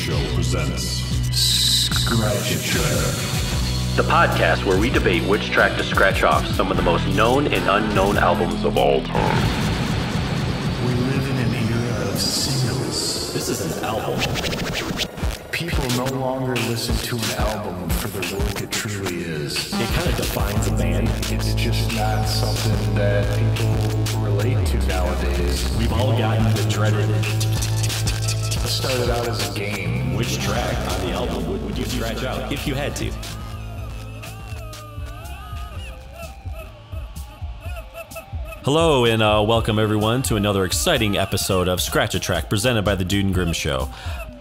Show presents Scratch a Track, the podcast where we debate which track to scratch off some of the most known and unknown albums of all time. We live in an era of singles. This is an album. People no longer listen to an album for the work it truly is. It kind of defines a band. It's just not something that people relate to nowadays. We've all gotten the dreaded. It started out as a game. Which track on the album would you scratch out if you had to? Hello and welcome everyone to another exciting episode of Scratch a Track presented by the Dude and Grim Show.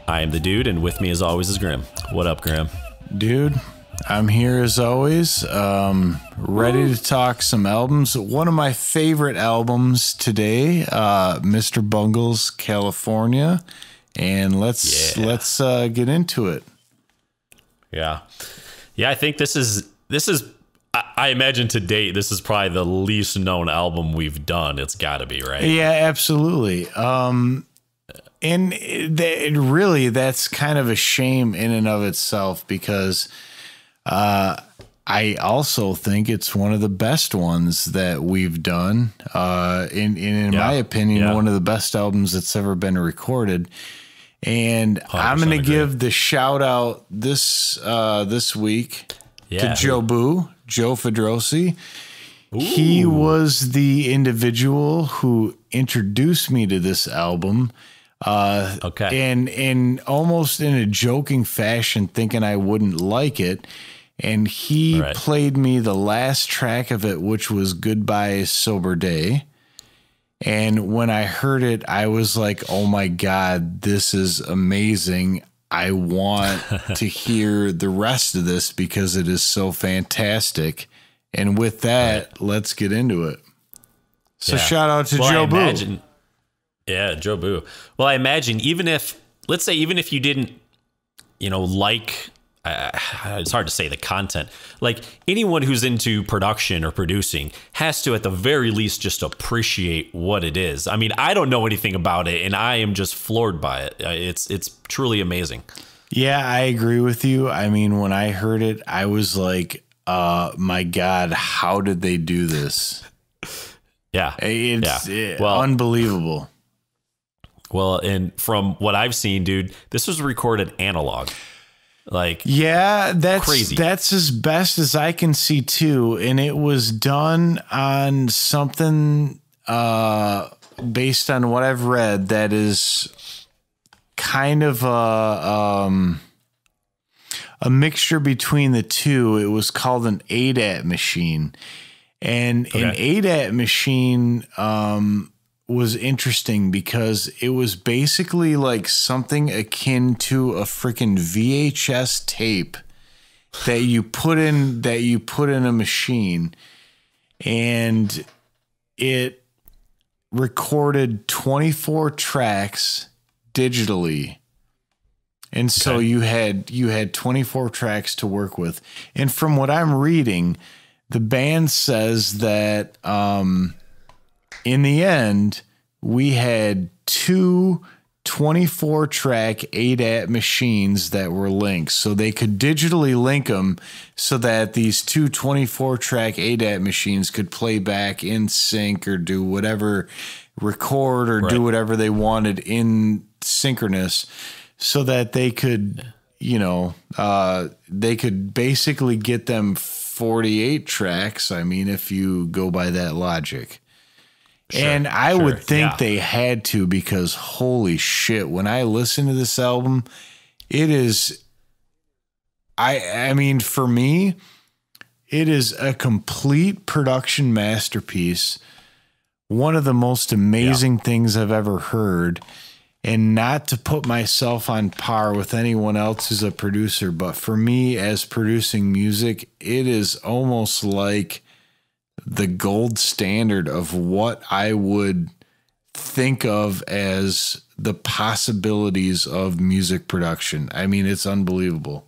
I am the Dude, and with me as always is Grim. What up, Grim? Dude, I'm here as always, ready to talk some albums. One of my favorite albums today, Mr. Bungle's California, and let's get into it. Yeah, I think this is. I imagine to date, this is probably the least known album we've done. It's got to be, right? Yeah, absolutely. And really, that's kind of a shame in and of itself because I also think it's one of the best ones that we've done. In my opinion, one of the best albums that's ever been recorded. And I'm going to give the shout out this week to Joe Fedrosi. Ooh. He was the individual who introduced me to this album. And almost in a joking fashion, thinking I wouldn't like it. And he played me the last track of it, which was Goodbye Sober Day. And when I heard it, I was like, oh my God, this is amazing. I want to hear the rest of this because it is so fantastic. And with that, let's get into it. So shout out to Joe Boo. Yeah, Joe Boo. Well, I imagine even if you didn't, like, it's hard to say the content, like anyone who's into production or producing has to, at the very least, just appreciate what it is. I mean, I don't know anything about it and I am just floored by it. It's truly amazing. Yeah, I agree with you. I mean, when I heard it, I was like, my God, how did they do this? Yeah. It's unbelievable. Well, and from what I've seen, dude, this was recorded analog. That's crazy. That's as best as I can see too. And it was done on something based on what I've read that is kind of a mixture between the two. It was called an ADAT machine. And an ADAT machine was interesting because it was basically like something akin to a freaking VHS tape that you put in a machine, and it recorded 24 tracks digitally. And so you had 24 tracks to work with. And from what I'm reading, the band says that in the end, we had two 24-track ADAT machines that were linked. So they could digitally link them so that these two 24-track ADAT machines could play back in sync or do whatever, record or do whatever they wanted in synchronous so that they could, they could basically get them 48 tracks. I mean, if you go by that logic. And I would think they had to, because holy shit, when I listen to this album, it is, I mean, for me, it is a complete production masterpiece. One of the most amazing things I've ever heard. And not to put myself on par with anyone else who's a producer, but for me as producing music, it is almost like the gold standard of what I would think of as the possibilities of music production. I mean, it's unbelievable.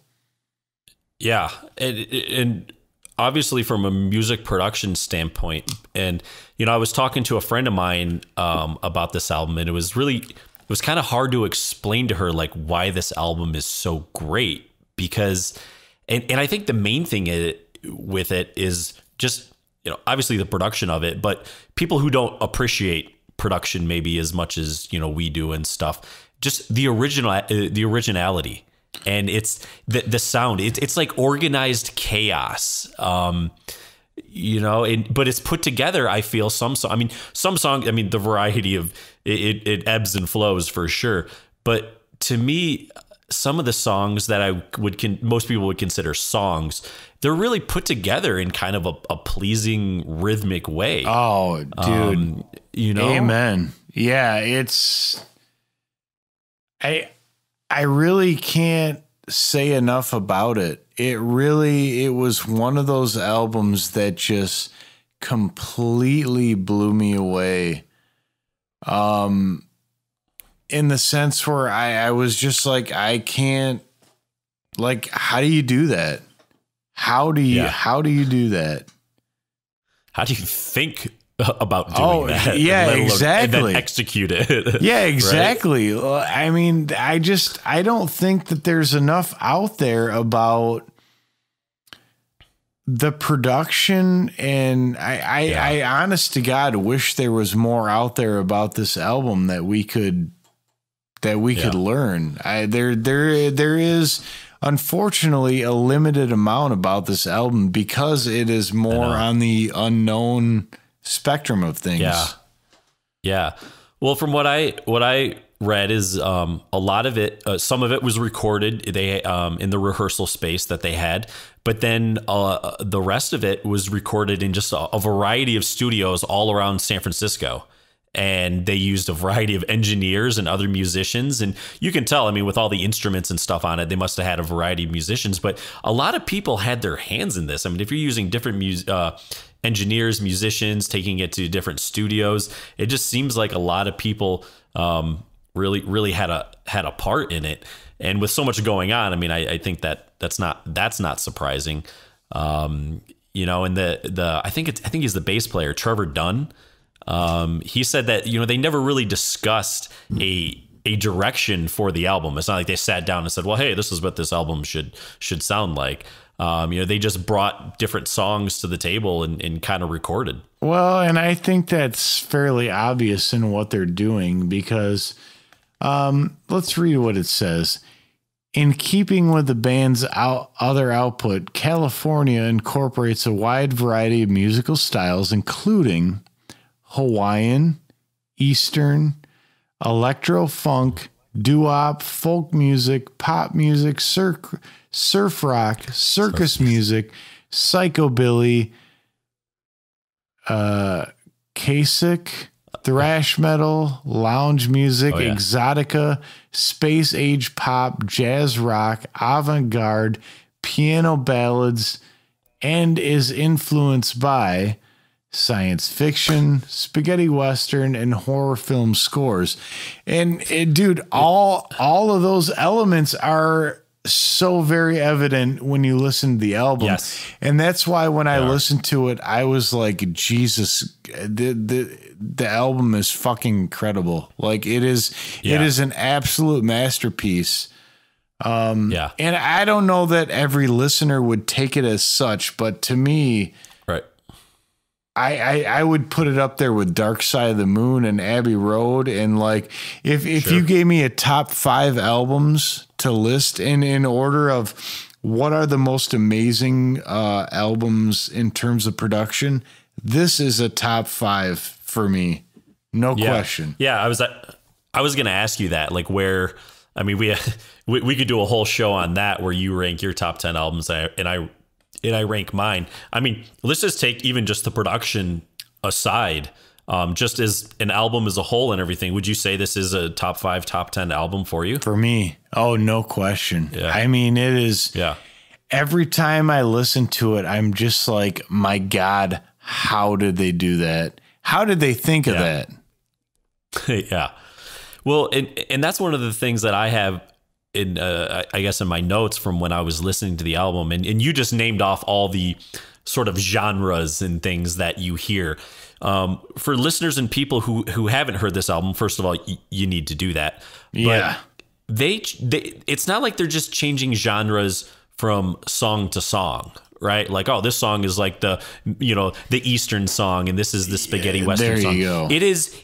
Yeah. And obviously from a music production standpoint, and, I was talking to a friend of mine about this album, and it was really, was kind of hard to explain to her like why this album is so great, because and I think the main thing with it is just, you know, obviously the production of it, but people who don't appreciate production maybe as much as, you know, we do and stuff, just the originality. And it's the sound. It's like organized chaos, you know. But it's put together. I feel some songs. I mean, the variety of it ebbs and flows for sure. But to me, some of the songs that most people would consider songs, they're really put together in kind of a pleasing rhythmic way. Oh, dude, you know, amen. Yeah, I really can't say enough about it. It was one of those albums that just completely blew me away. In the sense where I was just like, I can't, like, how do you do that? How do you do that? How do you think about doing that? Yeah, exactly. And then execute it. Yeah, exactly. Right? I mean, I don't think that there's enough out there about the production, and I honest to God wish there was more out there about this album that we could learn. There is unfortunately a limited amount about this album because it is more on the unknown spectrum of things. Yeah. Well, from what I read is a lot of it, some of it was recorded in the rehearsal space that they had, but then the rest of it was recorded in just a variety of studios all around San Francisco. And they used a variety of engineers and other musicians. And you can tell, I mean, with all the instruments and stuff on it, they must have had a variety of musicians. But a lot of people had their hands in this. I mean, if you're using different engineers, musicians, taking it to different studios, it just seems like a lot of people really had a part in it. And with so much going on, I mean, I think that's not surprising. You know, and I think he's the bass player, Trevor Dunn. He said that, you know, they never really discussed a direction for the album. It's not like they sat down and said, well, hey, this is what this album should sound like. You know, they just brought different songs to the table and kind of recorded. Well, and I think that's fairly obvious in what they're doing because let's read what it says. In keeping with the band's other output, California incorporates a wide variety of musical styles, including Hawaiian, Eastern, electro funk, doo-wop, folk music, pop music, surf rock, circus music, psychobilly, Kasich, thrash metal, lounge music, exotica, space age pop, jazz rock, avant-garde, piano ballads, and is influenced by science fiction, spaghetti western, and horror film scores. And dude, all of those elements are so very evident when you listen to the album. Yes. And that's why when I listened to it, I was like, Jesus, the album is fucking incredible. Like it is an absolute masterpiece. And I don't know that every listener would take it as such, but to me, right, I would put it up there with Dark Side of the Moon and Abbey Road. And like, if you gave me a top 5 albums to list in order of what are the most amazing albums in terms of production, this is a top 5 for me. No question. Yeah. I was going to ask you that, like where, I mean, we could do a whole show on that where you rank your top 10 albums and I rank mine. I mean, let's just take even just the production aside, just as an album as a whole and everything. Would you say this is a top 5, top 10 album for you? For me? Oh, no question. Yeah. I mean, it is. Yeah. Every time I listen to it, I'm just like, my God, how did they do that? How did they think of that? Yeah. Well, and that's one of the things that I have in, I guess, in my notes from when I was listening to the album, and you just named off all the sort of genres and things that you hear. For listeners and people who haven't heard this album, first of all, you need to do that. Yeah. But it's not like they're just changing genres from song to song, right? Like, oh, this song is like the Eastern song, and this is the spaghetti Western song. Go. It is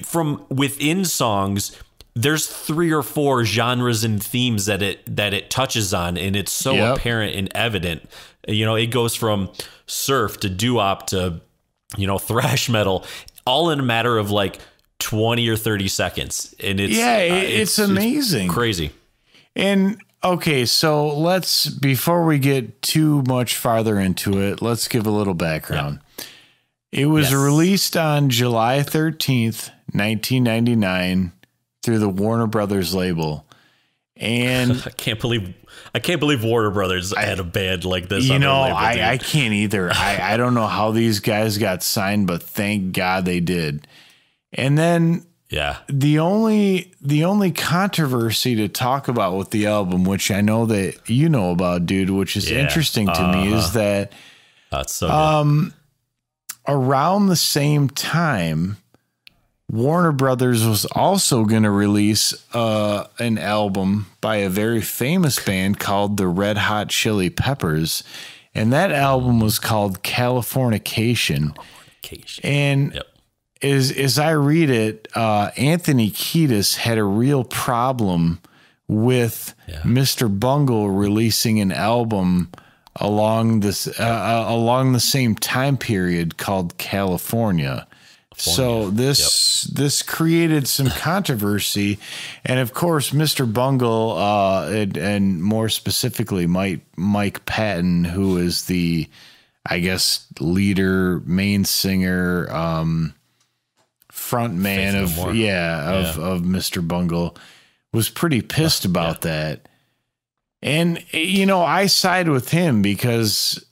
from within songs. There's 3 or 4 genres and themes that it touches on, and it's so apparent and evident. It goes from surf to doo-wop to thrash metal, all in a matter of like 20 or 30 seconds. And it's amazing. It's crazy. And okay, so before we get too much farther into it, let's give a little background. Yeah. It was released on July 13th, 1999 through the Warner Brothers label. And I can't believe Warner Brothers had a band like this. I can't either. I don't know how these guys got signed, but thank God they did. And then the only controversy to talk about with the album, which I know that you know about, dude, which is interesting to me, is that that's so good. Around the same time, Warner Brothers was also going to release an album by a very famous band called the Red Hot Chili Peppers, and that album was called Californication. And as I read it, Anthony Kiedis had a real problem with Mr. Bungle releasing an album along the same time period called California. So this created some controversy, and of course, Mr. Bungle, and more specifically, Mike Patton, who is the, I guess, leader, main singer, front man of Mr. Bungle, was pretty pissed about that. And I side with him because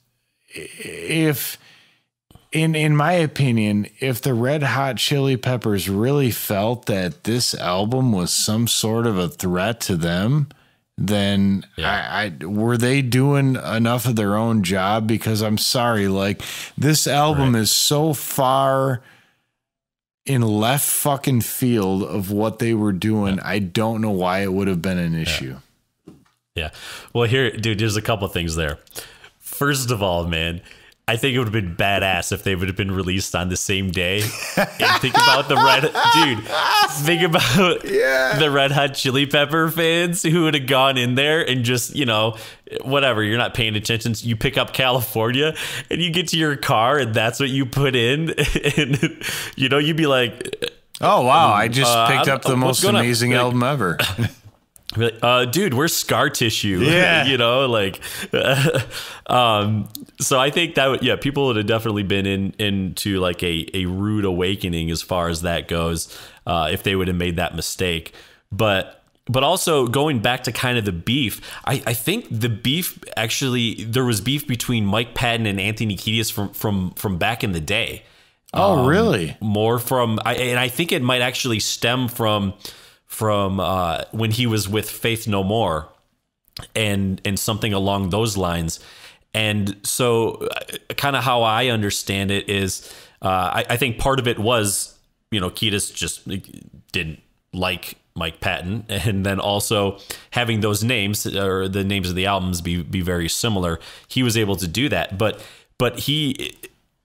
in my opinion, if the Red Hot Chili Peppers really felt that this album was some sort of a threat to them, then were they doing enough of their own job? Because I'm sorry, like, this album is so far in left fucking field of what they were doing. I don't know why it would have been an issue. Yeah. Well, here, dude, there's a couple of things there. First of all, man, I think it would have been badass if they would have been released on the same day. And think about the Red Hot Chili Pepper fans who would have gone in there and just, whatever, you're not paying attention. You pick up California and you get to your car and that's what you put in. And, you'd be like, oh, wow, I just picked up the most amazing album ever. Dude, we're scar tissue. Yeah. So I think that people would have definitely been into like a rude awakening as far as that goes, if they would have made that mistake. But also going back to kind of the beef, I think the beef, actually, there was beef between Mike Patton and Anthony Kiedis from back in the day. Oh, really? More from, and I think it might actually stem from when he was with Faith No More and something along those lines. And so kind of how I understand it is, I think part of it was, Kiedis just didn't like Mike Patton, and then also having those names, or the names of the albums, be very similar. He was able to do that, but he,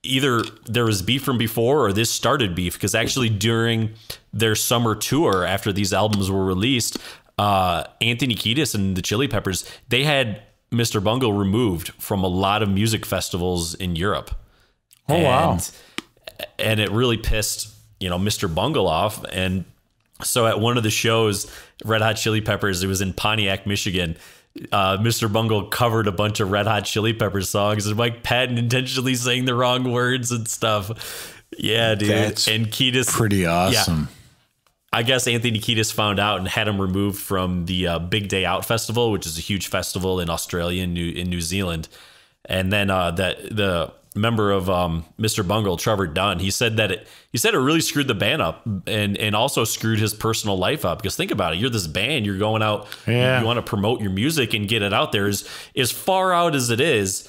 either there was beef from before or this started beef, because actually during their summer tour after these albums were released, Anthony Kiedis and the Chili Peppers, they had Mr. Bungle removed from a lot of music festivals in Europe. Oh, wow. And it really pissed, Mr. Bungle off. And so at one of the shows, Red Hot Chili Peppers, it was in Pontiac, Michigan, Mr. Bungle covered a bunch of Red Hot Chili Peppers songs, and Mike Patton intentionally saying the wrong words and stuff. Yeah, dude. That's and Kiedis, pretty awesome. Yeah, I guess Anthony Kiedis found out and had him removed from the Big Day Out Festival, which is a huge festival in Australia and in New Zealand. And then the member of Mr. Bungle, Trevor Dunn, he said it really screwed the band up and also screwed his personal life up. Because think about it, you're this band, you're going out, you want to promote your music and get it out there. As far out as it is,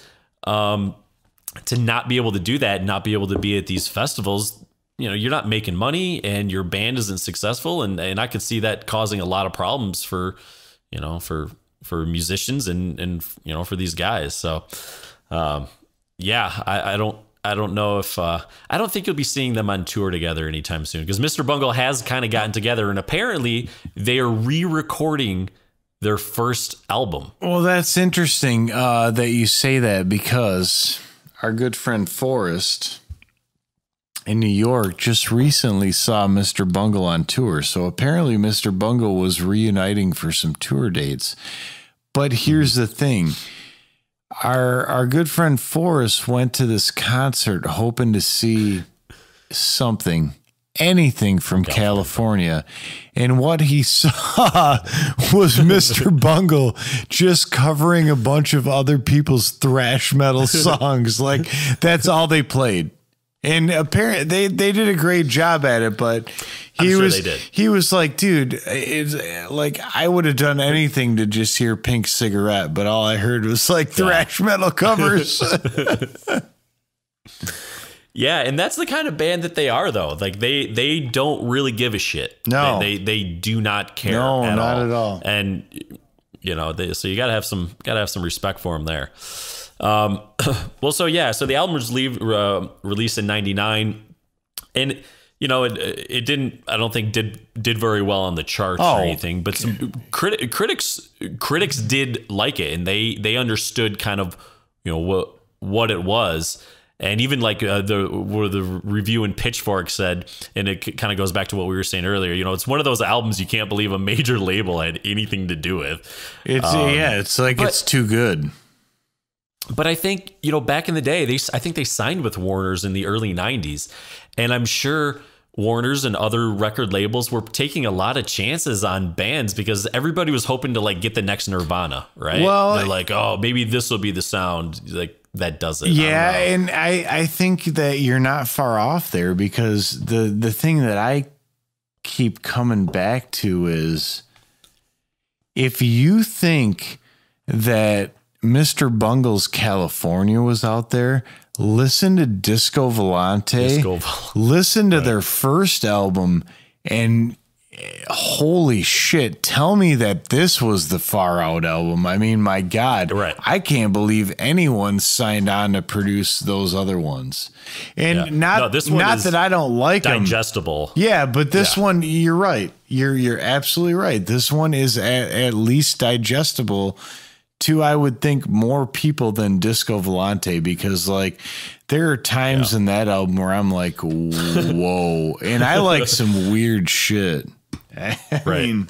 to not be able to do that, and not be able to be at these festivals, you know, you're not making money and your band isn't successful. And I could see that causing a lot of problems for, you know, for musicians and, you know, for these guys. So, yeah, I don't know if, I don't think you'll be seeing them on tour together anytime soon, because Mr. Bungle has kind of gotten together, and apparently they are re-recording their first album. Well, that's interesting that you say that, because our good friend Forrest in New York just recently saw Mr. Bungle on tour. So apparently Mr. Bungle was reuniting for some tour dates. But here's the thing. Our good friend Forrest went to this concert hoping to see anything from California. And what he saw was Mr. Bungle just covering a bunch of other people's thrash metal songs. Like, that's all they played. And apparently they did a great job at it, but he was like, dude, it's like, I would have done anything to just hear Pink Cigarette, but all I heard was like thrash metal covers. Yeah, and that's the kind of band that they are, though. Like, they don't really give a shit. No, they do not care. No, at not all. at all. And you know, so you gotta have some respect for them there. Well, so the album was released in '99, and you know, it didn't, I don't think did very well on the charts or anything, but some critics did like it, and they understood kind of, you know, what it was. And even like the review in Pitchfork said, and it kind of goes back to what we were saying earlier, you know, it's one of those albums you can't believe a major label had anything to do with. It's like, it's too good. But I think, you know, back in the day, I think they signed with Warner's in the early 90s. And I'm sure Warner's and other record labels were taking a lot of chances on bands, because everybody was hoping to like get the next Nirvana, right? Well, they're like, oh, maybe this will be the sound like that does it. Yeah, and I think that you're not far off there, because the thing that I keep coming back to is, if you think that Mr. Bungle's California was out there, listen to Disco Volante, listen to their first album, and holy shit, tell me that this was the Far Out album. I mean, my God, right. I can't believe anyone signed on to produce those other ones. And not that I don't like digestible. them. Yeah, but this one, you're right. You're absolutely right. This one is at least digestible to, I would think, more people than Disco Volante, because like there are times in that album where I'm like, whoa, and I like some weird shit. Right.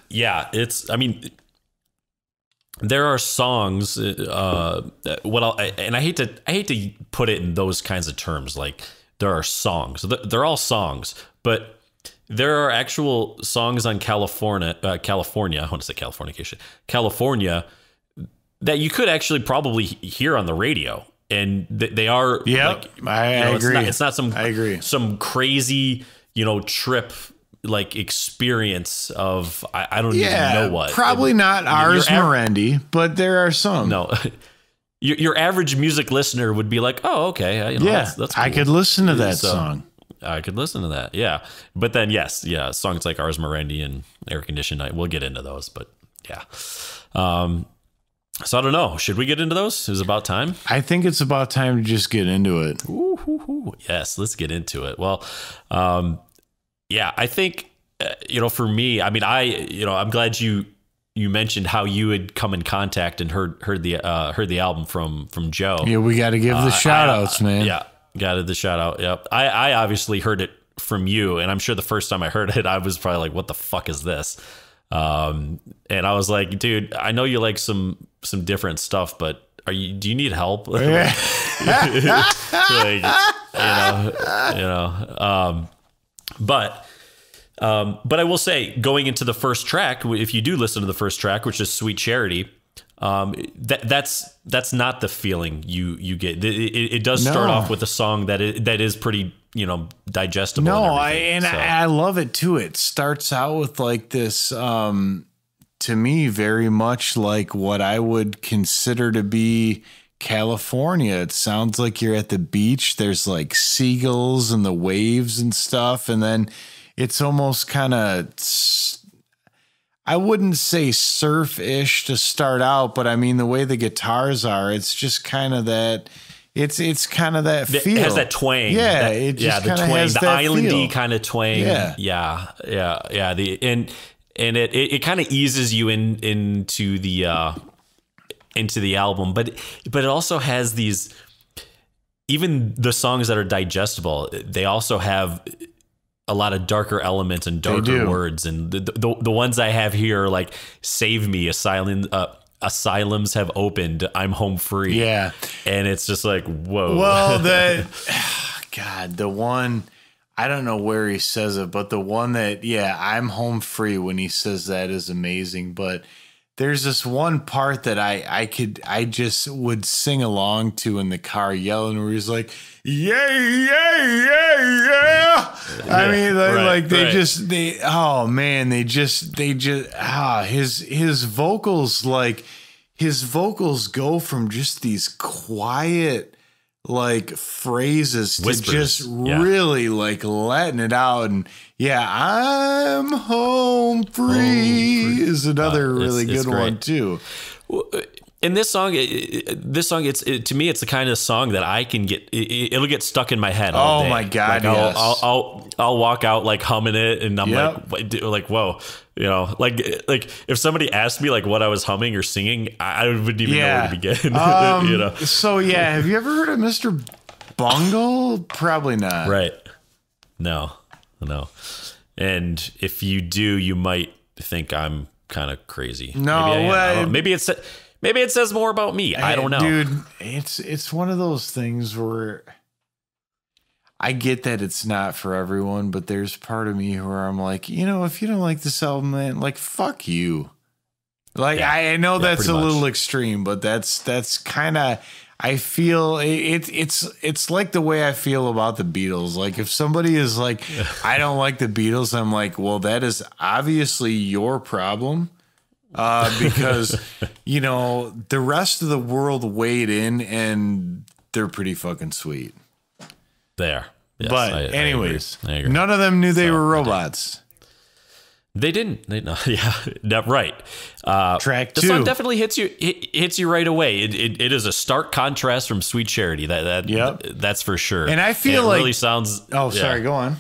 Yeah, I mean, there are songs. I hate to put it in those kinds of terms. Like, there are songs. They're all songs, but there are actual songs on California. I want to say California, that you could actually probably hear on the radio, and they are. Yeah, like, I agree. It's not some. I agree. Some crazy, you know, trip like experience of I don't even know what. Probably not Ars Moriendi, but there are some. No. Your average music listener would be like, oh, okay. You know, that's cool. I could listen to that song. I could listen to that. Yeah. But then, songs like Ars Moriendi and Air Conditioned Night, we'll get into those. But yeah. So I don't know. Should we get into those? Is it about time? I think it's about time to just get into it. Ooh, yes, let's get into it. Well, I think, you know, for me, I mean, I'm glad you mentioned how you had come in contact and heard the album from Joe. Yeah, we got to give the shout outs, man. Yeah, got the shout out. Yep. I obviously heard it from you, and I'm sure the first time I heard it, I was probably like, what the fuck is this? And I was like, dude, I know you like some different stuff, but do you need help? But I will say, going into the first track, if you do listen to the first track, which is Sweet Charity, that's not the feeling you get. It does start off with a song that is pretty, you know, digestible. I love it too. It starts out with like this to me very much like what I would consider to be California. It sounds like you're at the beach. There's like seagulls and the waves and stuff. And then it's almost kind of, I wouldn't say surf-ish to start out, but I mean, the way the guitars are, it's just kind of that, it's kind of that feel. It has that twang. Yeah. The twang, the islandy kind of twang. Yeah. Yeah. And it kind of eases you into the album, but it also has these, even the songs that are digestible, they also have a lot of darker elements and darker words. And the ones I have here are like, "Save me, asylums have opened, I'm home free." Yeah. And it's just like, whoa. Well, God, the one, I don't know where he says it, but the one that, I'm home free, when he says that is amazing. But there's this one part that I just would sing along to in the car, yelling, where he's like, yeah. I mean, his vocals, like his vocals go from just these quiet, like phrases Whispers. to just really like letting it out. And I'm home free is another really good one too. In this song, to me, it's the kind of song that I can it'll get stuck in my head all day. Oh my God. Like yes. I'll walk out like humming it, and I'm like, whoa, like if somebody asked me like what I was humming or singing, I wouldn't even know where to begin. So have you ever heard of Mr. Bungle? Probably not. Right. No. And if you do, you might think I'm kind of crazy. No, maybe it says more about me. I don't know. Dude, it's one of those things where I get that it's not for everyone, but there's part of me where I'm like, if you don't like this album, man, like, fuck you. Like, I know that's a little extreme, but that's kind of, I feel it's like the way I feel about the Beatles. Like, if somebody is like, I don't like the Beatles, I'm like, well, that is obviously your problem. Because the rest of the world weighed in, and they're pretty fucking sweet. There. Yes, but I anyways, agree. None of them knew they were robots. They didn't. Right. Track 2. The song definitely hits you right away. It is a stark contrast from Sweet Charity. That's for sure. And I feel like it really sounds. Oh, sorry. Go on.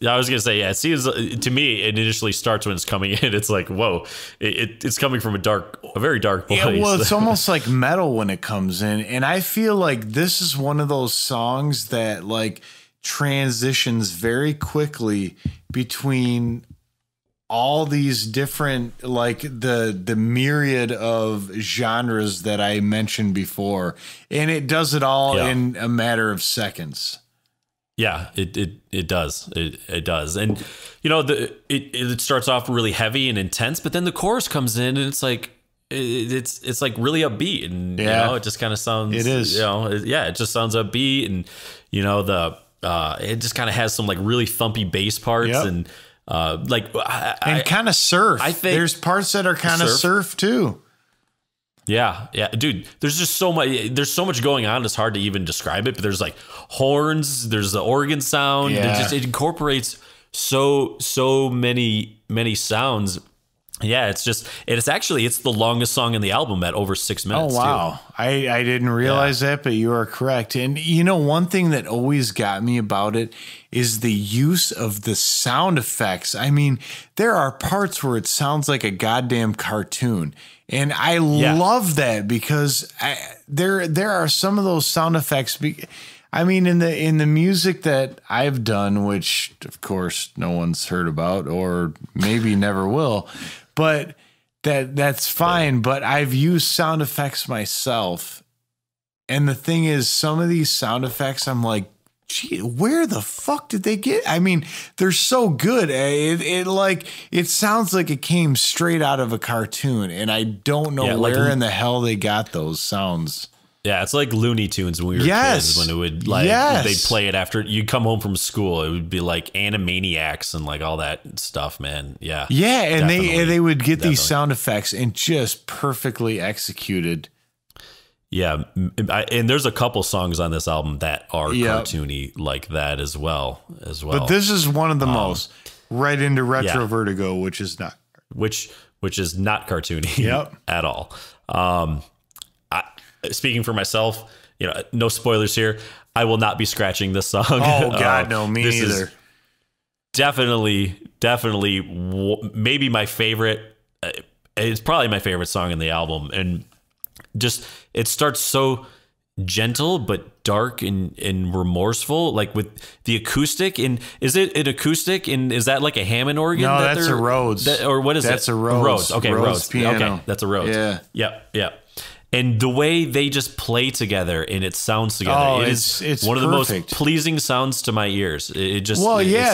I was gonna say, it seems, to me, it initially starts when it's coming in. It's like, whoa, it's coming from a very dark place. Yeah, well, it's almost like metal when it comes in, and I feel like this is one of those songs that like transitions very quickly between all these different, like the myriad of genres that I mentioned before, and it does it all in a matter of seconds. Yeah, it does. It does. And it starts off really heavy and intense, but then the chorus comes in and it's like it's like really upbeat, and it just kind of sounds, it is. It just sounds upbeat, and it just kind of has some like really thumpy bass parts and kind of surf. I think there's parts that are kind of surf too. Yeah, dude. There's just so much. There's so much going on. It's hard to even describe it. But there's like horns. There's the organ sound. Yeah. It incorporates so many sounds. Yeah, it's the longest song in the album at over 6 minutes. Oh wow, too. I didn't realize that, but you are correct. And one thing that always got me about it is the use of the sound effects. I mean, there are parts where it sounds like a goddamn cartoon. And I love that, because there are some of those sound effects. I mean, in the music that I've done, which of course no one's heard about, or maybe never will, but that's fine. But I've used sound effects myself, and the thing is, some of these sound effects, I'm like, gee, where the fuck did they get? I mean, they're so good. It sounds like it came straight out of a cartoon, and I don't know where in the hell they got those sounds. Yeah, it's like Looney Tunes when we were kids, when it would like they'd play it after you come home from school. It would be like Animaniacs and like all that stuff, man. Yeah. Yeah, and they would get these sound effects and just perfectly executed. Yeah, and there's a couple songs on this album that are cartoony like that as well. But this is one of the most right into retro vertigo, which is not cartoony at all. Speaking for myself, no spoilers here. I will not be scratching this song. Oh God, no, me neither. Definitely, maybe my favorite. It's probably my favorite song in the album, and just it starts so gentle but dark and remorseful, like with the acoustic. And is it an acoustic? And is that like a Hammond organ? No, that's a Rhodes. Or what is it? That's a Rhodes. Okay, Rhodes piano. Okay, that's a Rhodes. Yeah. Yep. And the way they just play together and it sounds together, it's one of the most pleasing sounds to my ears. It just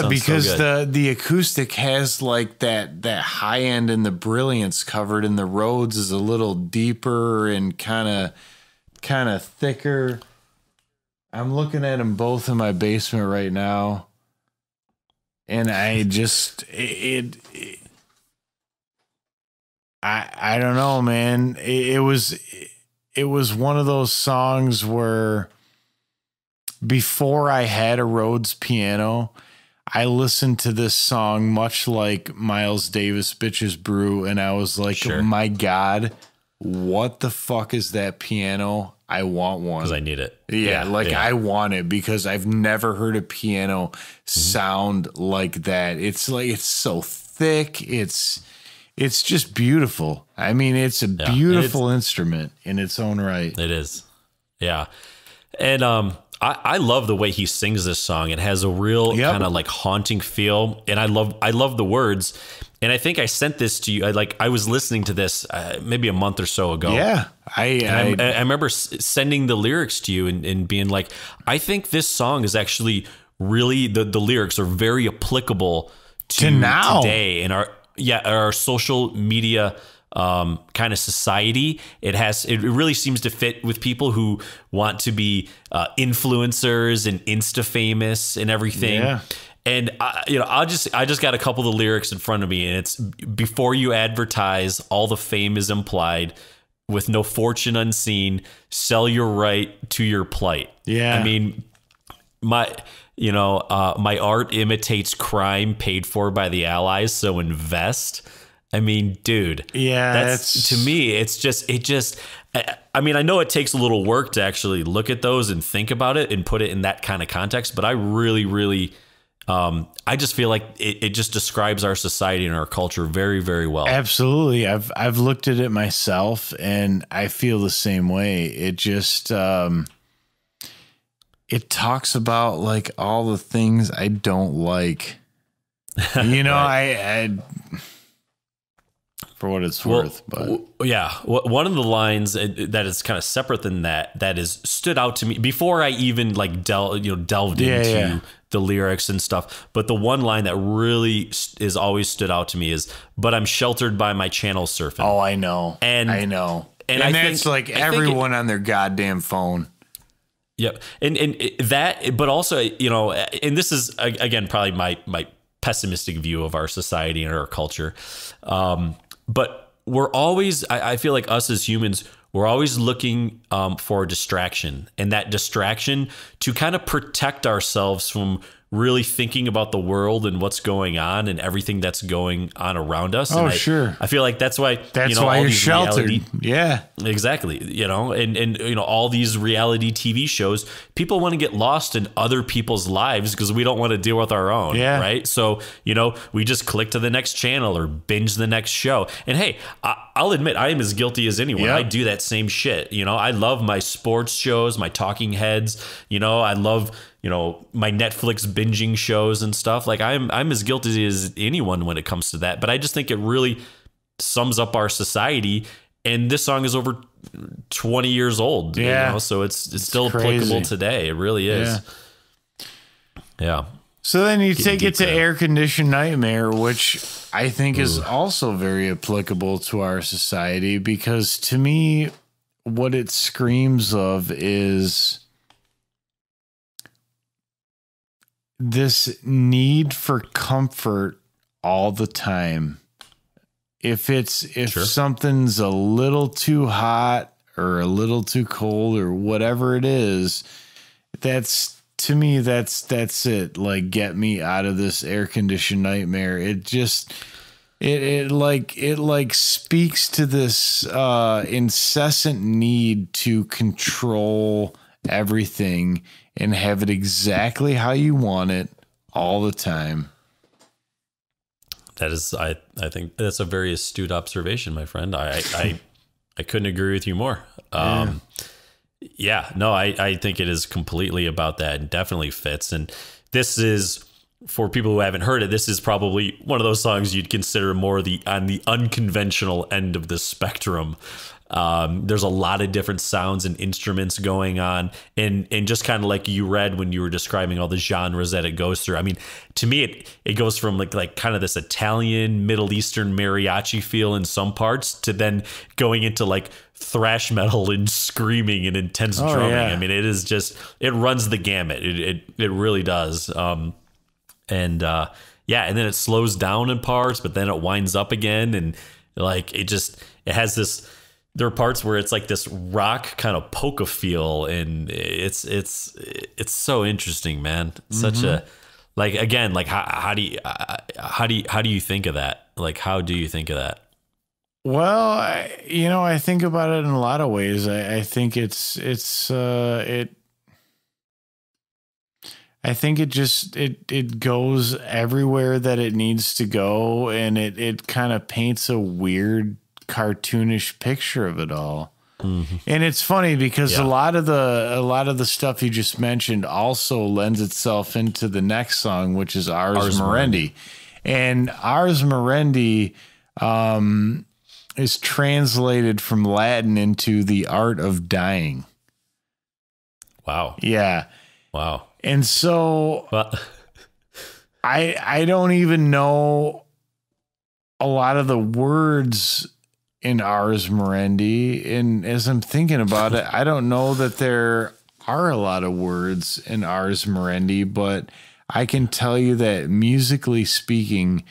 because so the acoustic has like that high end and the brilliance covered, and the Rhodes is a little deeper and kind of thicker. I'm looking at them both in my basement right now, and I just I don't know, man. It was one of those songs where before I had a Rhodes piano, I listened to this song much like Miles Davis Bitches Brew, and I was like, oh my God, what the fuck is that piano? I want one. Because I need it. I want it because I've never heard a piano sound like that. It's like, it's so thick. It's just beautiful. I mean, it's a beautiful instrument in its own right. It is. Yeah. And I love the way he sings this song. It has a real kind of like haunting feel. And I love the words. And I think I sent this to you. I was listening to this maybe a month or so ago. Yeah. I remember sending the lyrics to you and being like, I think this song is actually really, the lyrics are very applicable to now. Today in our social media kind of society. It really seems to fit with people who want to be influencers and Insta famous and everything. Yeah. And I just got a couple of the lyrics in front of me, and it's before you advertise, all the fame is implied. With no fortune unseen, sell your right to your plight. Yeah, I mean, my art imitates crime paid for by the Allies, so invest. I mean, dude. Yeah, that's to me. It's just. I mean, I know it takes a little work to actually look at those and think about it and put it in that kind of context. But I really, really, I just feel like it just describes our society and our culture very, very well. Absolutely. I've looked at it myself, and I feel the same way. It just. It talks about like all the things I don't like. I for what it's worth, but one of the lines that is kind of separate than that is stood out to me before I even like delved into the lyrics and stuff. But the one line that really is always stood out to me is, "But I'm sheltered by my channel surfing." Oh, I know, and that's like everyone on their goddamn phone. Yep. And that, but also, and this is again, probably my pessimistic view of our society and our culture. But we're always, I feel like us as humans, we're always looking for a distraction, and that distraction to kind of protect ourselves from really thinking about the world and what's going on and everything that's going on around us. Oh, and sure. I feel like that's why why you're sheltered. Yeah, exactly. And all these reality TV shows, people want to get lost in other people's lives because we don't want to deal with our own. Yeah. Right. So, we just click to the next channel or binge the next show. And hey, I'll admit I am as guilty as anyone. Yep. I do that same shit. I love my sports shows, my talking heads. I love, my Netflix binging shows and stuff. Like I'm as guilty as anyone when it comes to that. But I just think it really sums up our society. And this song is over 20 years old. Yeah. So it's still crazy. Applicable today. It really is. Yeah. So then you take it to Air Conditioned Nightmare, which I think is also very applicable to our society, because to me, what it screams of is this need for comfort all the time. If something's a little too hot or a little too cold or whatever it is, that's it. Like, get me out of this air conditioned nightmare. It just, it speaks to this incessant need to control everything and have it exactly how you want it all the time. That is, I think that's a very astute observation, my friend. I couldn't agree with you more. I think it is completely about that and definitely fits. And this is, for people who haven't heard it, this is probably one of those songs you'd consider more on the unconventional end of the spectrum. There's a lot of different sounds and instruments going on, and just kind of like you read when you were describing all the genres that it goes through. I mean, to me, it goes from like kind of this Italian, Middle Eastern mariachi feel in some parts to then going into like thrash metal and screaming and intense drumming. Yeah. I mean, it is just, it runs the gamut. It really does. And then it slows down in parts, but then it winds up again, and like it has this. There are parts where it's like this rock kind of polka feel, and it's so interesting, man. Such a, like, again, like how do you think of that? Like, how do you think of that? Well, I think about it in a lot of ways. I think I think it goes everywhere that it needs to go, and it kind of paints a weird, cartoonish picture of it all. And it's funny because a lot of the stuff you just mentioned also lends itself into the next song, which is Ars Moriendi. And Ars Moriendi is translated from Latin into the art of dying. Wow. Yeah. Wow. And so I don't even know a lot of the words in Ars Moriendi, and as I'm thinking about it, I don't know that there are a lot of words in Ars Moriendi, but I can tell you that musically speaking,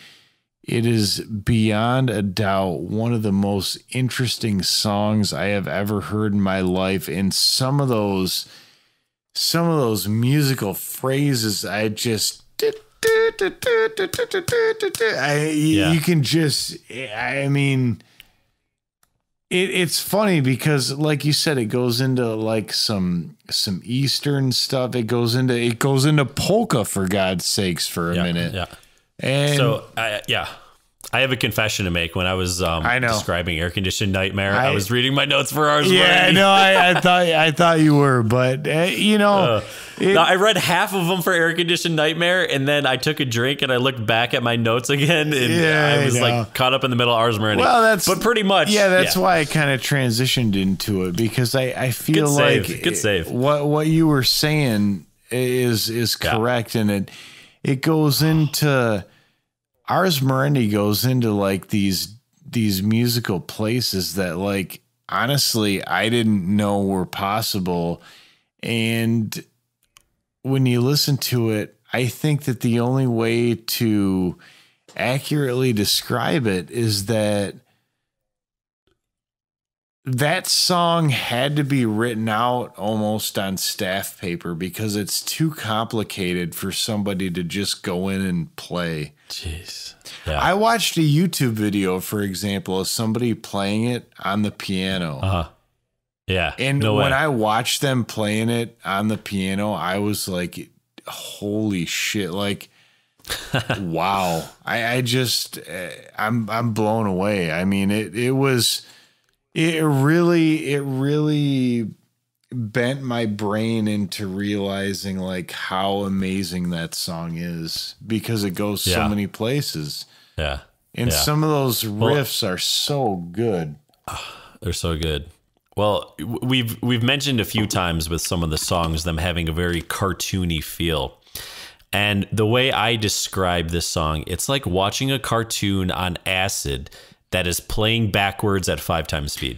it is beyond a doubt one of the most interesting songs I have ever heard in my life. And some of those musical phrases, I just, you can just, I mean, it's funny because, like you said, it goes into like some Eastern stuff. It goes into polka, for God's sakes, for a minute. Yeah. And so, I have a confession to make. When I was describing Air Conditioned Nightmare, I was reading my notes for Ars Moriendi. Yeah, no, I thought you were, but I read half of them for Air Conditioned Nightmare, and then I took a drink and I looked back at my notes again, and I was like caught up in the middle of Ars Moriendi. Well, but pretty much, that's why I kind of transitioned into it, because I feel good save. What you were saying is correct, and it goes into. Ars Moriendi goes into like these musical places that, like, honestly, I didn't know were possible. And when you listen to it, I think that the only way to accurately describe it is that song had to be written out almost on staff paper, because it's too complicated for somebody to just go in and play. Jeez. Yeah. I watched a YouTube video, for example, of somebody playing it on the piano. Uh-huh. Yeah. And when I watched them playing it on the piano, I was like, holy shit. Like, wow. I'm blown away. I mean, it really bent my brain into realizing like how amazing that song is, because it goes so many places. Yeah. And some of those riffs are so good. They're so good. Well, we've mentioned a few times with some of the songs them having a very cartoony feel. And the way I describe this song, it's like watching a cartoon on acid that is playing backwards at 5 times speed.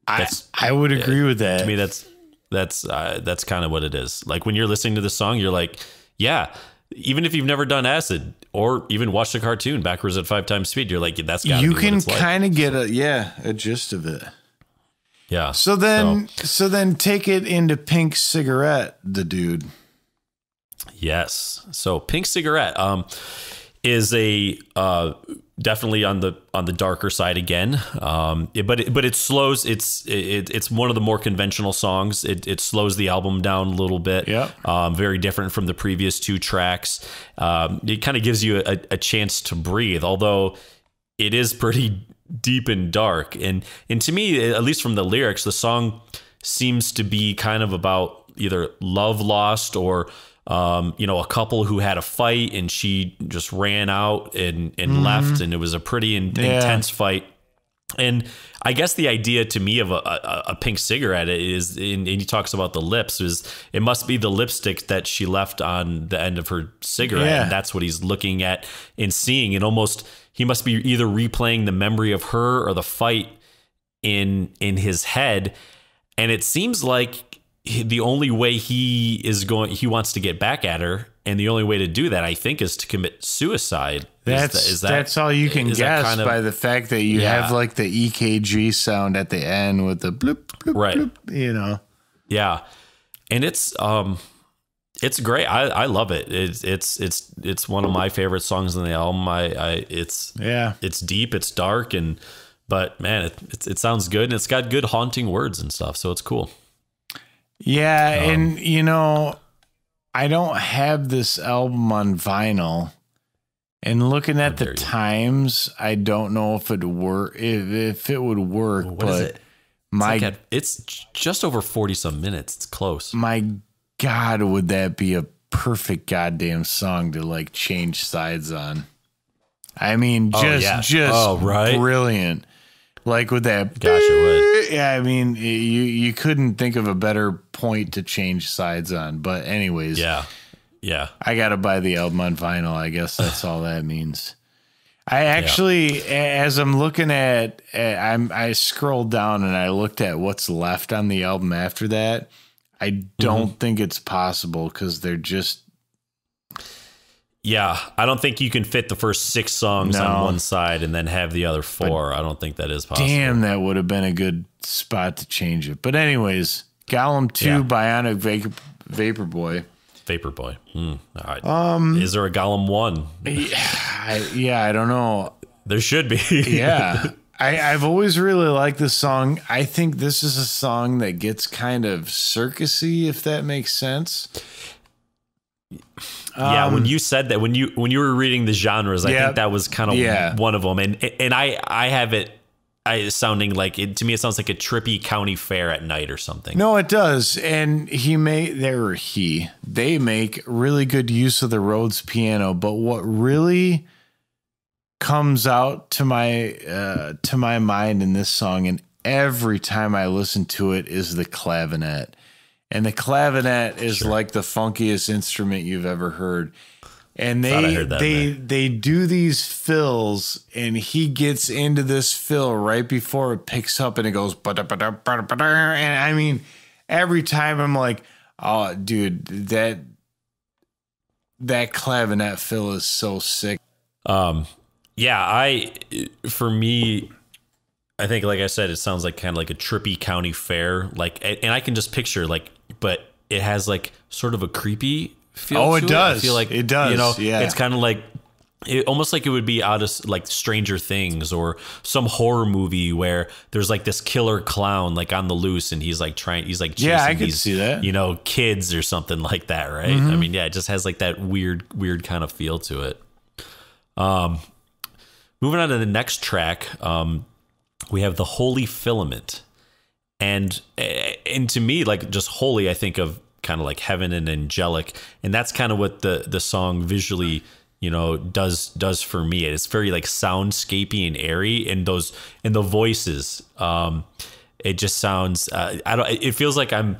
I would agree with that. To me, that's kind of what it is. Like when you're listening to the song, you're like, yeah, even if you've never done acid or even watched a cartoon backwards at 5 times speed, you're like, that's got to be what it's like. You can kind of get a gist of it. Yeah. So then take it into Pink Cigarette, the dude. Yes. So Pink Cigarette is a definitely on the darker side again. But it slows. It's one of the more conventional songs. It slows the album down a little bit. Yeah. Very different from the previous 2 tracks. It kind of gives you a chance to breathe, although it is pretty deep and dark. And to me, at least from the lyrics, the song seems to be kind of about either love lost or a couple who had a fight and she just ran out and left, and it was a pretty intense fight. And I guess the idea to me of a pink cigarette is, and he talks about the lips, is it must be the lipstick that she left on the end of her cigarette. Yeah. And that's what he's looking at and seeing. And almost he must be either replaying the memory of her or the fight in his head. And it seems like the only way he wants to get back at her, and the only way to do that, I think, is to commit suicide. That's all you can guess by the fact that you have like the EKG sound at the end with the bloop, bloop, right. bloop, Yeah. And it's great. I love it. It's one of my favorite songs on the album. It's deep, it's dark, but man, it sounds good, and it's got good haunting words and stuff. So it's cool. Yeah. And I don't have this album on vinyl, and looking at the times, I don't know if it would work. What is it? It's just over 40 some minutes. It's close. My God, would that be a perfect goddamn song to like change sides on? I mean, just brilliant. Like with that, gosh, it would. Yeah, I mean, you couldn't think of a better point to change sides on. But anyways, yeah, I gotta buy the album on vinyl. I guess that's all that means. I actually, as I'm looking at, I scrolled down and I looked at what's left on the album after that. I don't think it's possible because they're just. Yeah, I don't think you can fit the first 6 songs on one side and then have the other 4. I don't think that is possible. Damn, that would have been a good spot to change it. But anyways, Golem 2, Bionic Vapor Boy. Vapor Boy. All right. Is there a Golem 1? I don't know. There should be. Yeah. I've always really liked this song. I think this is a song that gets kind of circusy, if that makes sense. Yeah, when you said that, when you were reading the genres, I think that was kind of one of them. And I have it sounding like it to me. It sounds like a trippy county fair at night or something. No, it does. And they make really good use of the Rhodes piano. But what really comes out to my mind in this song, and every time I listen to it, is the clavinet. And the clavinet is like the funkiest instrument you've ever heard. And they do these fills, and he gets into this fill right before it picks up, and it goes and I mean, every time I'm like, oh dude, that clavinet fill is so sick. For me, I think, like I said, it sounds like kind of like a trippy county fair, like, and I can just picture but it has like sort of a creepy feel. Oh, it does. I feel like it does. It's kind of like almost like it would be out of like Stranger Things or some horror movie where there's like this killer clown like on the loose, and he's like chasing I could see that. Kids or something like that, right? Mm-hmm. I mean, it just has like that weird kind of feel to it. Moving on to the next track, we have the Holy Filament. And to me, like just holy, I think of kind of like heaven and angelic, and that's kind of what the song visually, does for me. It's very like soundscapey and airy, and the voices. It just sounds. It feels like I'm.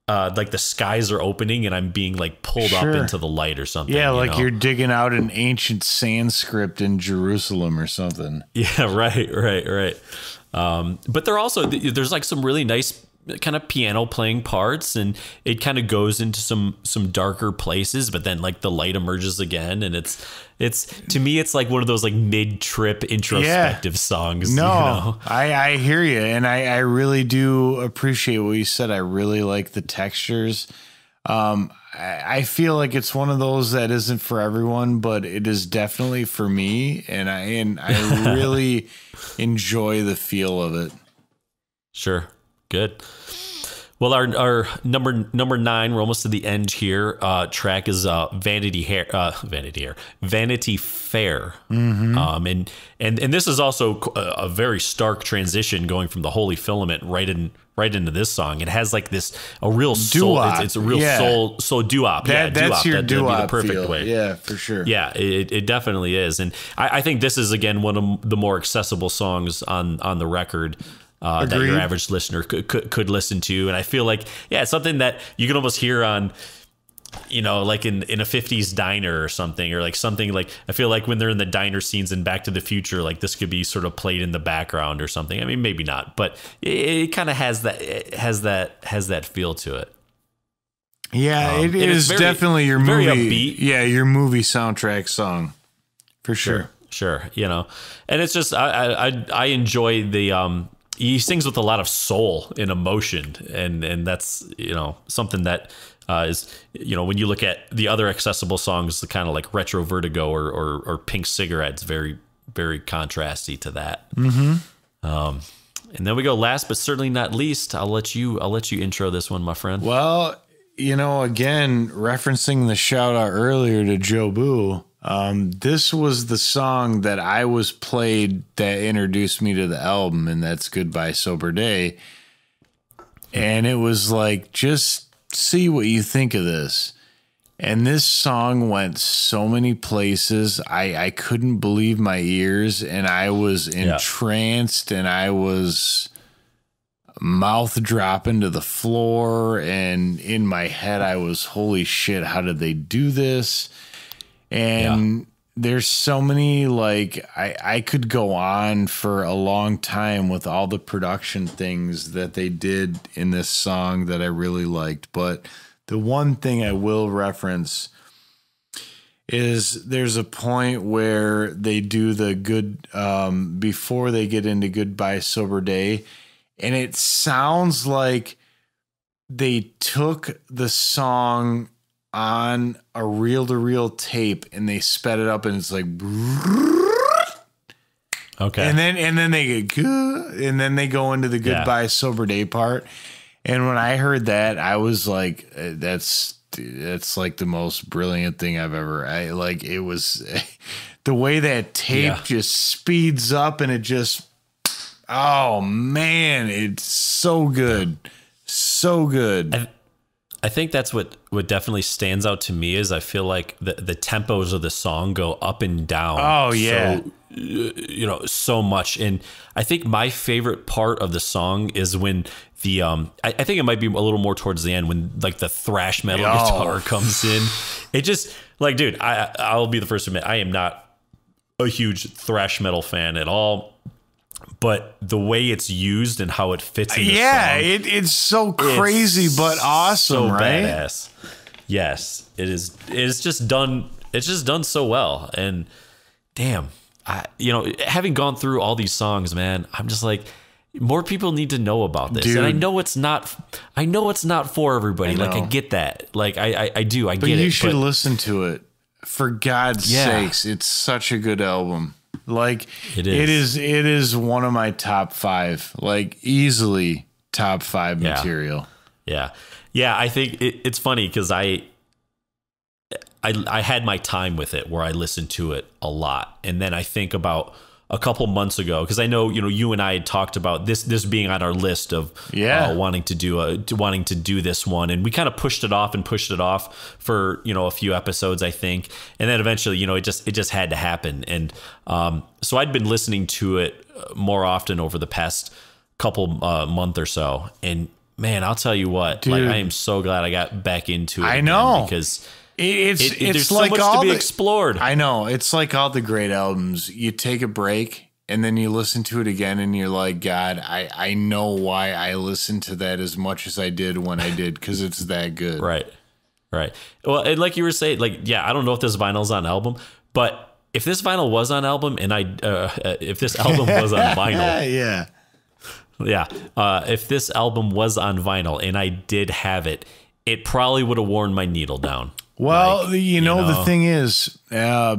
Like the skies are opening and I'm being like pulled up into the light or something. Yeah, like you're digging out an ancient Sanskrit in Jerusalem or something. Yeah, right. But there's like some really nice kind of piano playing parts, and it kind of goes into some darker places, but then like the light emerges again, and it's to me it's like one of those like mid-trip introspective songs. No, you know? I hear you, and I really do appreciate what you said. I really like the textures. I feel like it's one of those that isn't for everyone, but it is definitely for me, and I really enjoy the feel of it. Sure. Good. Well, our number 9, we're almost to the end here. Track is Vanity Fair. Mm-hmm. And this is also a very stark transition going from the Holy Filament right into this song. It has like a real soul. It's a real soul doo-wop. That's your doo-wop. That'd be the perfect feel. way. Yeah, for sure. Yeah, it definitely is. And I think this is again one of the more accessible songs on the record. That your average listener could listen to. And I feel like, it's something that you can almost hear on, like in a 50s diner or something, or like something like, I feel like when they're in the diner scenes in Back to the Future, like this could be sort of played in the background or something. I mean, maybe not, but it kind of has that feel to it. Yeah, it is definitely your movie. Upbeat. Yeah, your movie soundtrack song for sure. Sure. And it's just, I enjoy the, he sings with a lot of soul and emotion, and that's something that is when you look at the other accessible songs, the kind of like Retro Vertigo or Pink Cigarettes, very very contrasty to that. Mm-hmm. And then we go last but certainly not least. I'll let you intro this one, my friend. Well, again, referencing the shout out earlier to Joe Boo. This was the song that I was played that introduced me to the album, and that's Goodbye Sober Day. And it was like, just see what you think of this. And this song went so many places. I couldn't believe my ears, and I was entranced, and I was mouth dropping to the floor, and in my head I was, holy shit, how did they do this? And there's so many, like, I could go on for a long time with all the production things that they did in this song that I really liked. But the one thing I will reference is there's a point where they do the good, before they get into Goodbye Sober Day, and it sounds like they took the song on a reel-to-reel tape and they sped it up, and it's like, okay, and then they get good, and then they go into the Goodbye Sober Day part. And when I heard that, I was like, that's like the most brilliant thing I've ever. It was the way that tape just speeds up, and it just, oh man, it's so good, so good. I think that's what definitely stands out to me is I feel like the tempos of the song go up and down. Oh yeah. So, so much. And I think my favorite part of the song is when the, I think it might be a little more towards the end when like the thrash metal guitar comes in. It just like, dude, I'll be the first to admit I am not a huge thrash metal fan at all. But the way it's used and how it fits in the song, it's so crazy but awesome, so right? Badass. Yes, it is. It's just done. It's just done so well. And damn, having gone through all these songs, man, I'm just like, more people need to know about this. Dude. And I know it's not for everybody. Like I get that. Like I do. I get it. But you should listen to it. For God's sakes, it's such a good album. Like it is one of my top 5, like easily top 5 material. Yeah. I think it's funny because I had my time with it where I listened to it a lot, and then I think about a couple months ago, because I know you and I had talked about this being on our list of wanting to do this one, and we kind of pushed it off for a few episodes, I think, and then eventually it just had to happen. And so I'd been listening to it more often over the past couple month or so, and man, I'll tell you what, dude, like I am so glad I got back into it. I know, because it's there's like so much all to be explored. I know, it's like all the great albums. You take a break and then you listen to it again and you're like, God, I know why I listened to that as much as I did when I did, because it's that good. Right. Well, and like you were saying, like, yeah, I don't know if this vinyl's on album, but if this vinyl was on album and if this album was on vinyl, if this album was on vinyl and I did have it, it probably would have worn my needle down. Well, like, you know, the thing is,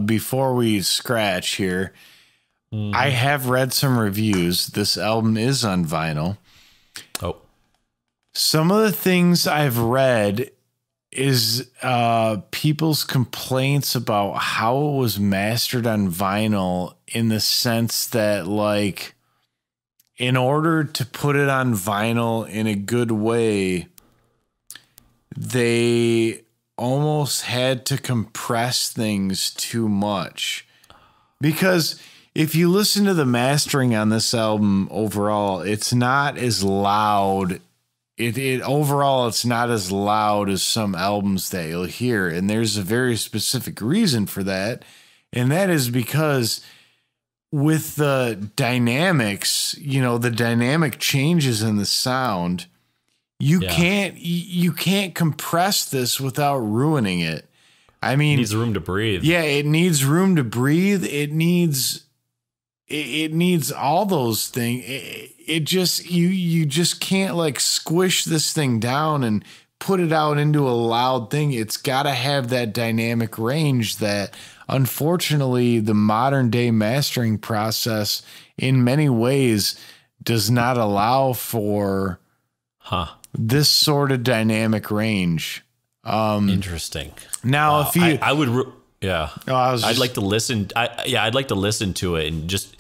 before we scratch here, I have read some reviews. This album is on vinyl. Oh. Some of the things I've read is people's complaints about how it was mastered on vinyl, in the sense that, like, in order to put it on vinyl in a good way, they almost had to compress things too much. Because if you listen to the mastering on this album overall, it's not as loud. Overall, it's not as loud as some albums that you'll hear. And there's a very specific reason for that. And that is because with the dynamics, you know, the dynamic changes in the sound, you can't compress this without ruining it. I mean, it needs room to breathe. Yeah, it needs room to breathe. It needs all those things. It just, you just can't like squish this thing down and put it out into a loud thing. It's got to have that dynamic range that, unfortunately, the modern day mastering process in many ways does not allow for this sort of dynamic range. Interesting. Now, if you, I would, yeah, I'd like to listen. I'd like to listen to it and just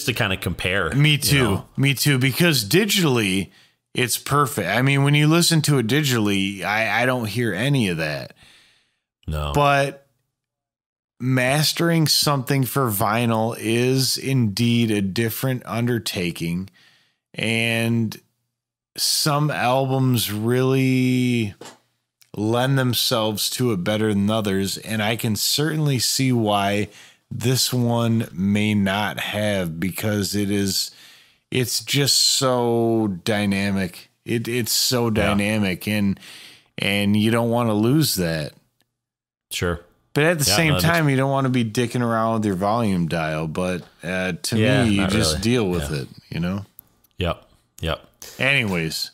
to kind of compare. Me too. Me too. Because digitally, it's perfect. I mean, when you listen to it digitally, I don't hear any of that. No. But mastering something for vinyl is indeed a different undertaking. And some albums really lend themselves to it better than others. And I can certainly see why this one may not have, because it's just so dynamic. It's so dynamic, and you don't want to lose that. Sure. But at the same time, you don't want to be dicking around with your volume dial. But to me, you just really deal with it, you know? Yep. Anyways.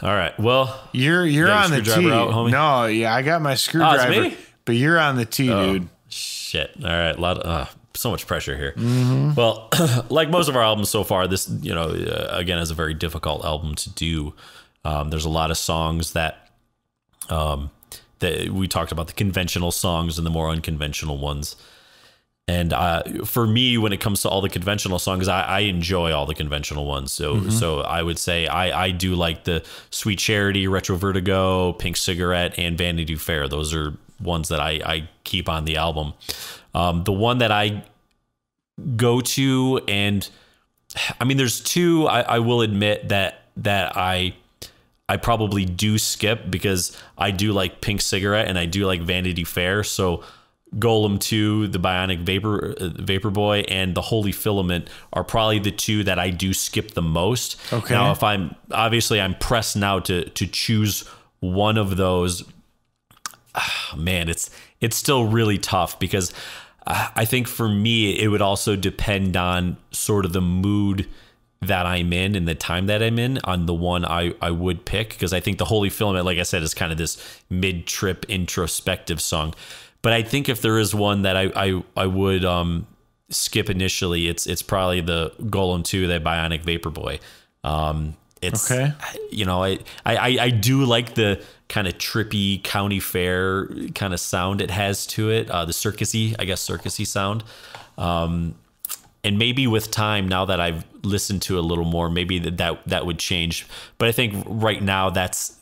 All right. Well, you're on the tee. Out, homie? No, yeah, I got my screwdriver. It's me? But you're on the tee, dude. Shit. All right. So much pressure here. Mm-hmm. Well, like most of our albums so far, this, again, is a very difficult album to do. There's a lot of songs that we talked about, the conventional songs and the more unconventional ones. And for me, when it comes to all the conventional songs, I enjoy all the conventional ones. So I would say I do like the Sweet Charity, Retro Vertigo, Pink Cigarette, and Vanity Fair. Those are ones that I keep on the album. The one that I go to, and I mean, there's two I will admit that I probably do skip, because I do like Pink Cigarette and I do like Vanity Fair. So Golem 2, the Bionic Vapor Boy, and the Holy Filament are probably the two that I do skip the most. Okay. Now, if I'm pressed now to choose one of those, man, it's still really tough, because I think for me, it would also depend on sort of the mood that I'm in and the time that I'm in on the one I would pick, because I think the Holy Filament, like I said, is kind of this mid-trip introspective song. But I think if there is one that I would skip initially, it's probably the Golem 2, that Bionic Vapor Boy. It's okay. I do like the kind of trippy county fair kind of sound it has to it. The circusy sound. And maybe with time, now that I've listened to it a little more, maybe that would change. But I think right now that's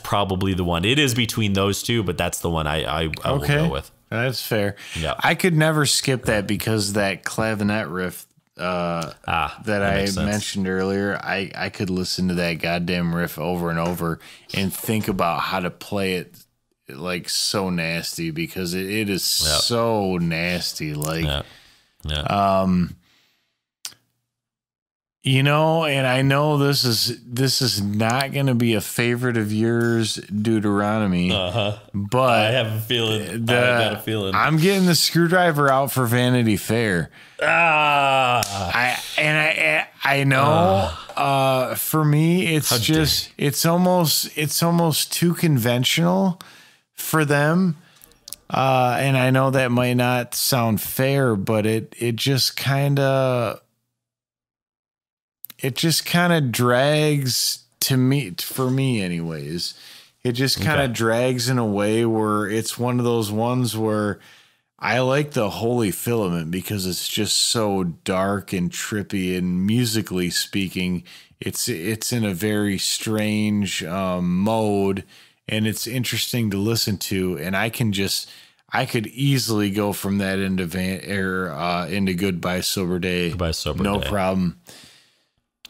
probably the one. It is between those two, but that's the one I will go with. That's fair. Yeah. I could never skip that, because that clavinet riff that I mentioned earlier, I could listen to that goddamn riff over and over and think about how to play it like so nasty, because it is so nasty. Like, You know, and I know this is not going to be a favorite of yours, Deuteronomy. But I have a feeling. I got a feeling. I'm getting the screwdriver out for Vanity Fair. I know. For me, it's almost too conventional for them. And I know that might not sound fair, but it just kind of drags for me anyways. It just kind of drags in a way where it's one of those ones where I like the Holy Filament because it's just so dark and trippy, and musically speaking, it's in a very strange mode, and it's interesting to listen to. And I could easily go from that into into Goodbye Sober Day. Goodbye Sober Day. No problem.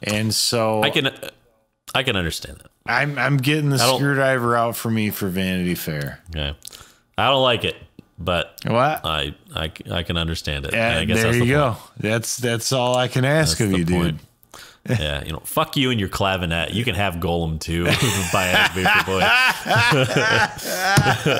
And so I can understand that. I'm getting the screwdriver out for me for Vanity Fair. Okay. I don't like it, but what? I can understand it. I guess there you go. That's all I can ask of you, dude. Yeah, fuck you and your clavinet. You can have Golem too. By Vapor Boy.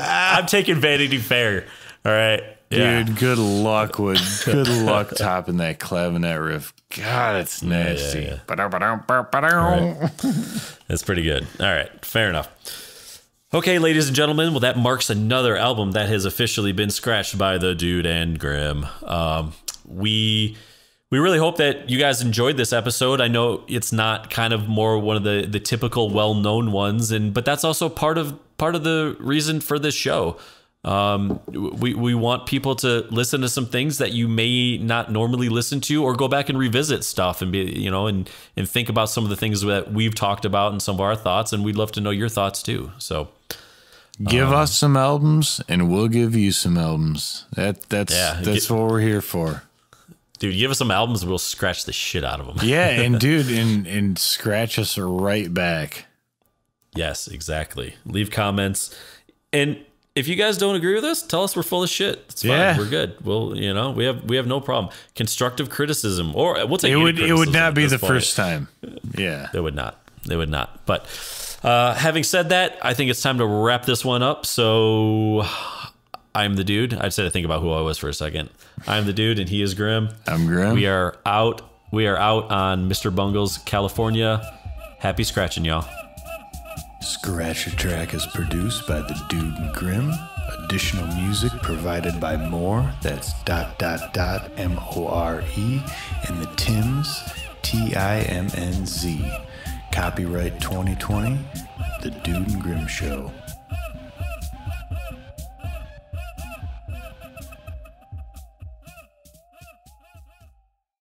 I'm taking Vanity Fair. All right, dude. Good luck topping that clavinet riff. God, it's nasty. Yeah. Right. That's pretty good. All right, fair enough. Okay, ladies and gentlemen, well, that marks another album that has officially been scratched by the Dude and Grim. We really hope that you guys enjoyed this episode. I know it's not kind of more one of the typical well-known ones, but that's also part of the reason for this show. We want people to listen to some things that you may not normally listen to, or go back and revisit stuff and be, and think about some of the things that we've talked about and some of our thoughts, and we'd love to know your thoughts too. So give us some albums and we'll give you some albums. That's what we're here for. Dude, give us some albums, we'll scratch the shit out of them. Yeah, and dude, and scratch us right back. Yes, exactly. Leave comments. And if you guys don't agree with us, tell us we're full of shit. It's fine. Yeah. We're good. Well, we have no problem. Constructive criticism, or we'll take it would not be the first time. Yeah. It would not. But having said that, I think it's time to wrap this one up. So I'm the Dude. I just had to think about who I was for a second. I'm the Dude, and he is Grim. I'm Grim. We are out on Mr. Bungle's California. Happy scratching, y'all. Scratcher Track is produced by the Dude and Grim. Additional music provided by More. That's ... MORE, and the Tims, TIMNZ. Copyright 2020, The Dude and Grim Show.